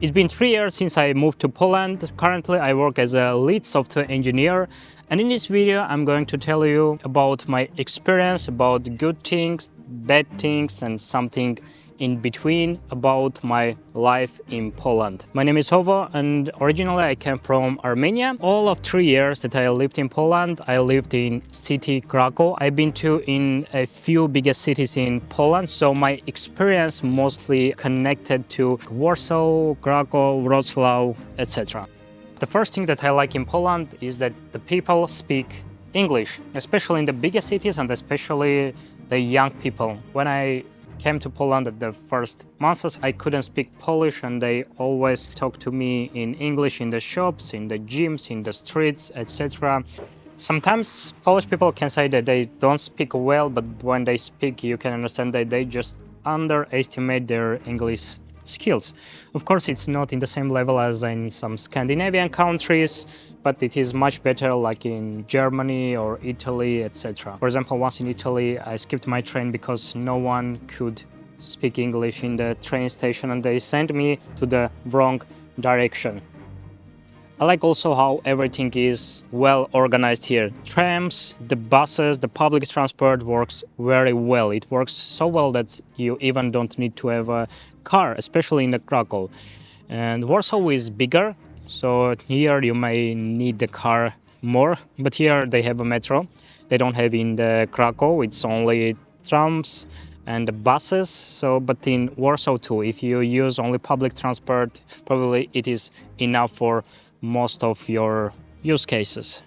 It's been 3 years since I moved to Poland. Currently, I work as a lead software engineer. And in this video, I'm going to tell you about my experience, about good things, bad things, and something in between about my life in Poland. My name is Hovo, and originally I came from Armenia. All of 3 years that I lived in Poland, I lived in city Krakow. I've been to in a few biggest cities in Poland, so my experience mostly connected to Warsaw, Krakow, Wrocław, etc. The first thing that I like in Poland is that the people speak English, especially in the biggest cities and especially the young people. When I came to Poland at the first months, I couldn't speak Polish and they always talked to me in English in the shops, in the gyms, in the streets, etc. Sometimes Polish people can say that they don't speak well, but when they speak, you can understand that they just underestimate their English skills. Of course, it's not in the same level as in some Scandinavian countries, but it is much better like in Germany or Italy, etc. For example, once in Italy, I skipped my train because no one could speak English in the train station and they sent me to the wrong direction. I like also how everything is well organized here. Trams, the buses, the public transport works very well. It works so well that you even don't need to have a car, especially in the Krakow. And Warsaw is bigger, so here you may need the car more. But here they have a metro. They don't have in the Krakow, it's only trams and the buses. So, but in Warsaw too, if you use only public transport, probably it is enough for most of your use cases.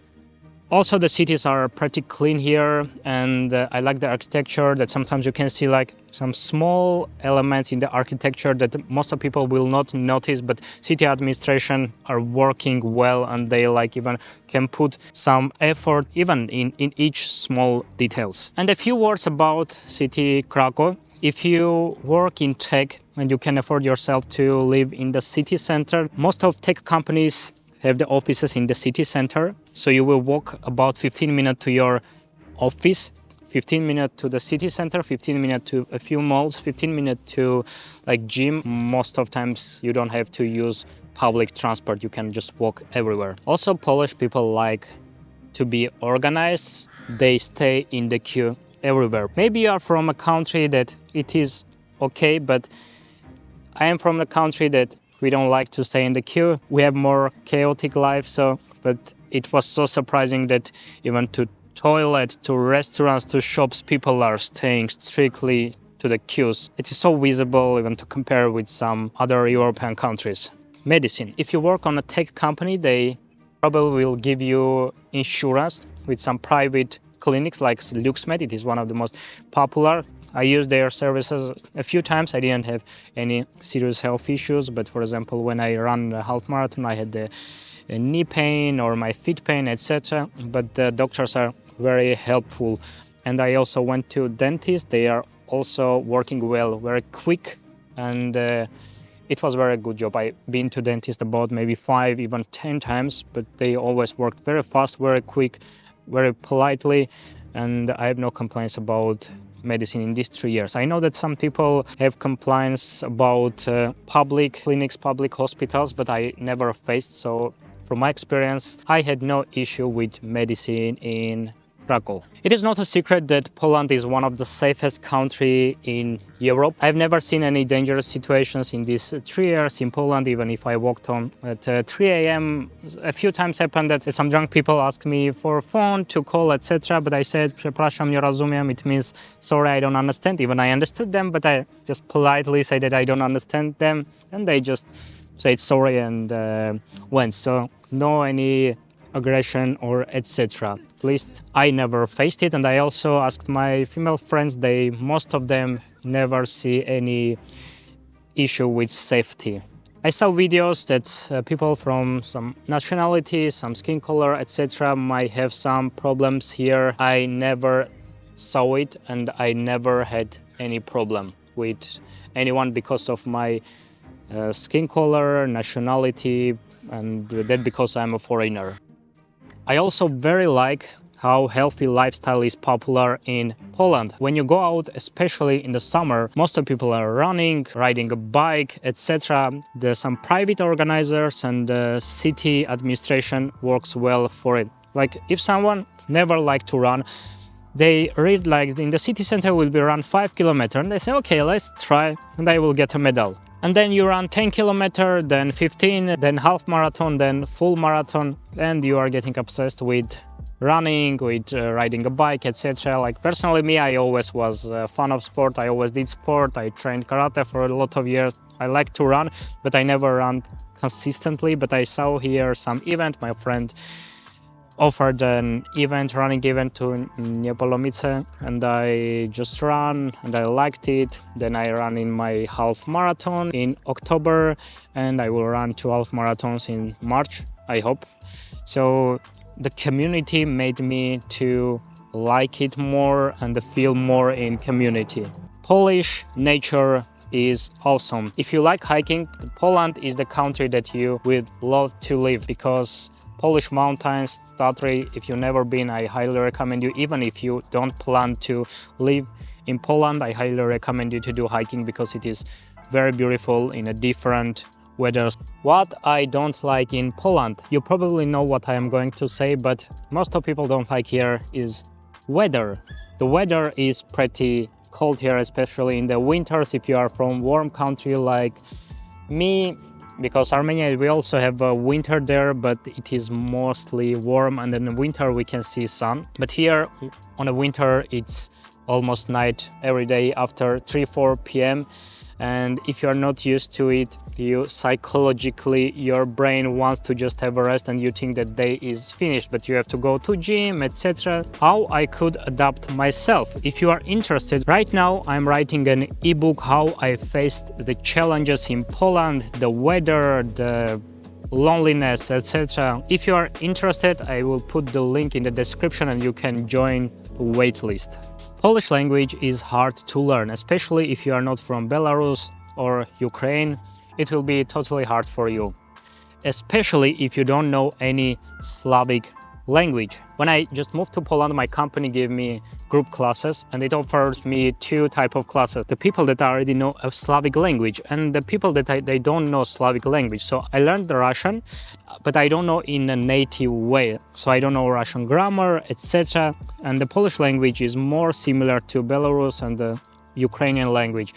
Also, the cities are pretty clean here, and I like the architecture that sometimes you can see like some small elements in the architecture that most of people will not notice, but city administration are working well and they like even can put some effort even in each small details. And a few words about city Krakow. If you work in tech and you can afford yourself to live in the city center, most of tech companies have the offices in the city center. So you will walk about 15 minutes to your office, 15 minutes to the city center, 15 minutes to a few malls, 15 minutes to like gym. Most of times you don't have to use public transport. You can just walk everywhere. Also, Polish people like to be organized. They stay in the queue everywhere. Maybe you are from a country that it is okay, but I am from a country that we don't like to stay in the queue. We have more chaotic life, but it was so surprising that even to toilet, to restaurants, to shops, people are staying strictly to the queues. It is so visible even to compare with some other European countries. Medicine. If you work on a tech company, they probably will give you insurance with some private clinics like LuxMed. It is one of the most popular. I used their services a few times. I didn't have any serious health issues, but for example, when I ran a half marathon, I had the knee pain or my feet pain, etc. But the doctors are very helpful. And I also went to dentist. They are also working well, very quick, and it was a very good job. I've been to dentist about maybe 5, even 10 times, but they always worked very fast, very quick, very politely, and I have no complaints about medicine in these 3 years. I know that some people have complaints about public clinics, public hospitals, but I never faced. So from my experience, I had no issue with medicine in Krakow. It is not a secret that Poland is one of the safest countries in Europe. I've never seen any dangerous situations in these 3 years in Poland. Even if I walked home at 3 a.m., a few times happened that some drunk people asked me for a phone to call, etc. But I said, "Przepraszam, nie rozumiem." It means, sorry, I don't understand. Even I understood them, but I just politely say that I don't understand them. And they just said sorry and went. So no any aggression or etc. At least I never faced it, and I also asked my female friends, most of them never see any issue with safety. I saw videos that people from some nationality, some skin color, etc. might have some problems here. I never saw it and I never had any problem with anyone because of my skin color, nationality, and that because I'm a foreigner. I also very like how healthy lifestyle is popular in Poland. When you go out, especially in the summer, most of people are running, riding a bike, etc. There's some private organizers and the city administration works well for it. Like if someone never liked to run, they read like in the city center will be run 5 kilometers and they say, okay, let's try and I will get a medal. And then you run 10 kilometers, then 15, then half marathon, then full marathon, and you are getting obsessed with running, with riding a bike, etc. Like personally me, I always was a fan of sport. I always did sport. I trained karate for a lot of years. I like to run, but I never ran consistently. But I saw here some event. My friend offered an running event to Niepolomice, and I just ran and I liked it. Then I ran in my half marathon in October, and I will run 2 half marathons in March, I hope. So the community made me to like it more and feel more in community. Polish nature is awesome. If you like hiking, Poland is the country that you would love to live, because Polish mountains, Tatry, if you've never been, I highly recommend you. Even if you don't plan to live in Poland, I highly recommend you to do hiking because it is very beautiful in a different weather. What I don't like in Poland, you probably know what I am going to say, but most of people don't like here is weather. The weather is pretty cold here, especially in the winters. If you are from warm country like me, because Armenia, we also have a winter there, but it is mostly warm, and in the winter we can see sun. But here on the winter it's almost night every day after 3-4 p.m. and if you are not used to it, you psychologically, your brain wants to just have a rest and you think that day is finished, but you have to go to gym, etc. How I could adapt myself. If you are interested, right now I'm writing an ebook how I faced the challenges in Poland, the weather, the loneliness, etc. If you are interested, I will put the link in the description and you can join the waitlist. Polish language is hard to learn, especially if you are not from Belarus or Ukraine. It will be totally hard for you, especially if you don't know any Slavic language. When I just moved to Poland, my company gave me group classes and it offered me 2 types of classes. The people that already know a Slavic language and the people that they don't know Slavic language. So I learned the Russian, but I don't know in a native way. So I don't know Russian grammar, etc. And the Polish language is more similar to Belarus and the Ukrainian language,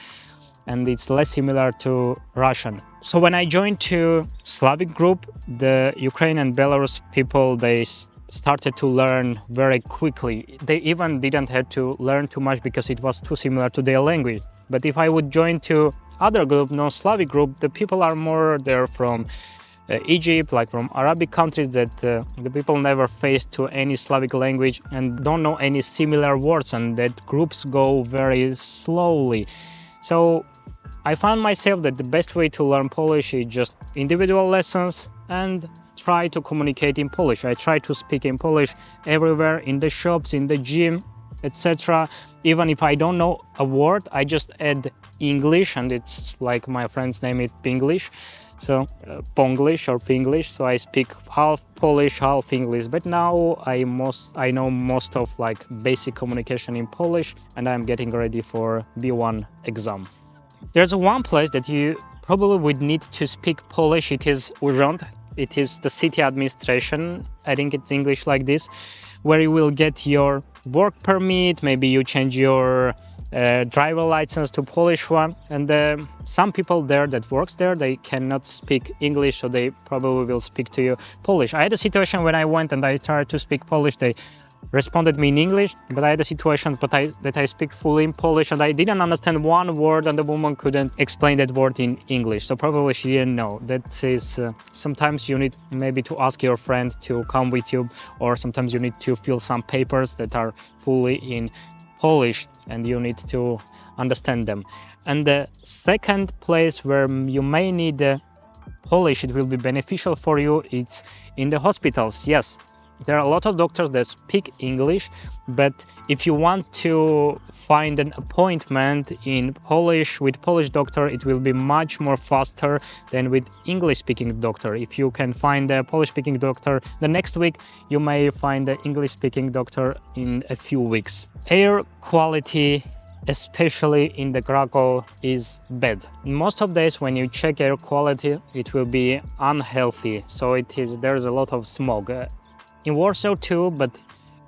and it's less similar to Russian. So when I joined to Slavic group, the Ukrainian and Belarus people, they started to learn very quickly. They even didn't have to learn too much because it was too similar to their language. But if I would join to other group, non-Slavic group, the people are more there from Egypt, like from Arabic countries, that the people never faced to any Slavic language and don't know any similar words, and that groups go very slowly. So I found myself that the best way to learn Polish is just individual lessons and try to communicate in Polish. I try to speak in Polish everywhere, in the shops, in the gym, etc. Even if I don't know a word, I just add English, and it's like my friends name it Pinglish. So Ponglish or Pinglish. So I speak half Polish, half English. But now I know most of like basic communication in Polish, and I'm getting ready for B1 exam. There's one place that you probably would need to speak Polish. It is Urząd. It is the city administration. I think it's English like this, where you will get your work permit. Maybe you change your driver license to Polish one. And some people there that works there, they cannot speak English, so they probably will speak to you Polish. I had a situation when I went and I tried to speak Polish. They responded me in English, but I had a situation that I speak fully in Polish and I didn't understand one word and the woman couldn't explain that word in English. So probably she didn't know. That is, sometimes you need maybe to ask your friend to come with you, or sometimes you need to fill some papers that are fully in Polish and you need to understand them. And the second place where you may need Polish, it will be beneficial for you, it's in the hospitals. Yes. There are a lot of doctors that speak English, but if you want to find an appointment in Polish with Polish doctor, it will be much more faster than with English-speaking doctor. If you can find a Polish-speaking doctor the next week, you may find an English-speaking doctor in a few weeks. Air quality, especially in the Krakow, is bad. Most of days when you check air quality, it will be unhealthy. So there's a lot of smog. In Warsaw too, but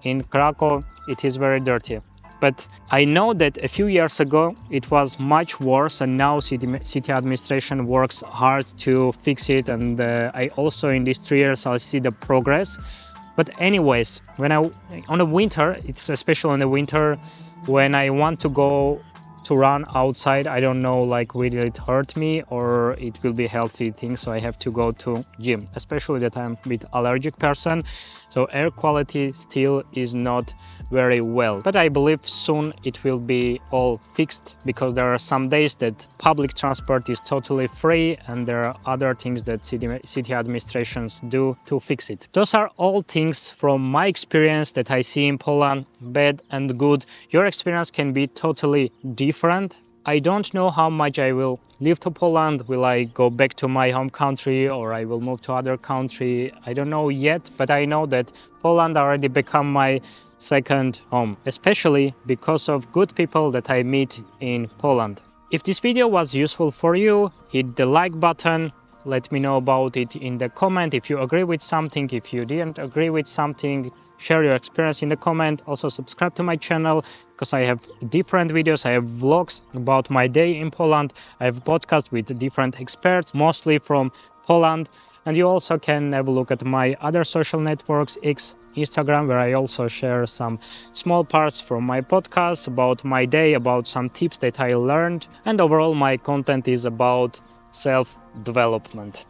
in Krakow it is very dirty. But I know that a few years ago it was much worse, and now city administration works hard to fix it, and I also in these 3 years I see the progress. But anyways, on the winter, it's especially in the winter, when I want to go to run outside, I don't know, like, will it hurt me or it will be healthy thing, so I have to go to gym, especially that I'm a bit allergic person, so air quality still is not very well. But I believe soon it will be all fixed, because there are some days that public transport is totally free, and there are other things that city administrations do to fix it. Those are all things from my experience that I see in Poland, bad and good. Your experience can be totally different. I don't know how much I will live to Poland. Will I go back to my home country, or I will move to other country? I don't know yet, but I know that Poland already become my second home, especially because of good people that I meet in Poland. If this video was useful for you, hit the like button. Let me know about it in the comment if you agree with something. If you didn't agree with something, share your experience in the comment. Also subscribe to my channel, because I have different videos. I have vlogs about my day in Poland. I have podcasts with different experts, mostly from Poland. And you also can have a look at my other social networks, X, Instagram, where I also share some small parts from my podcast about my day, about some tips that I learned. And overall, my content is about self-development.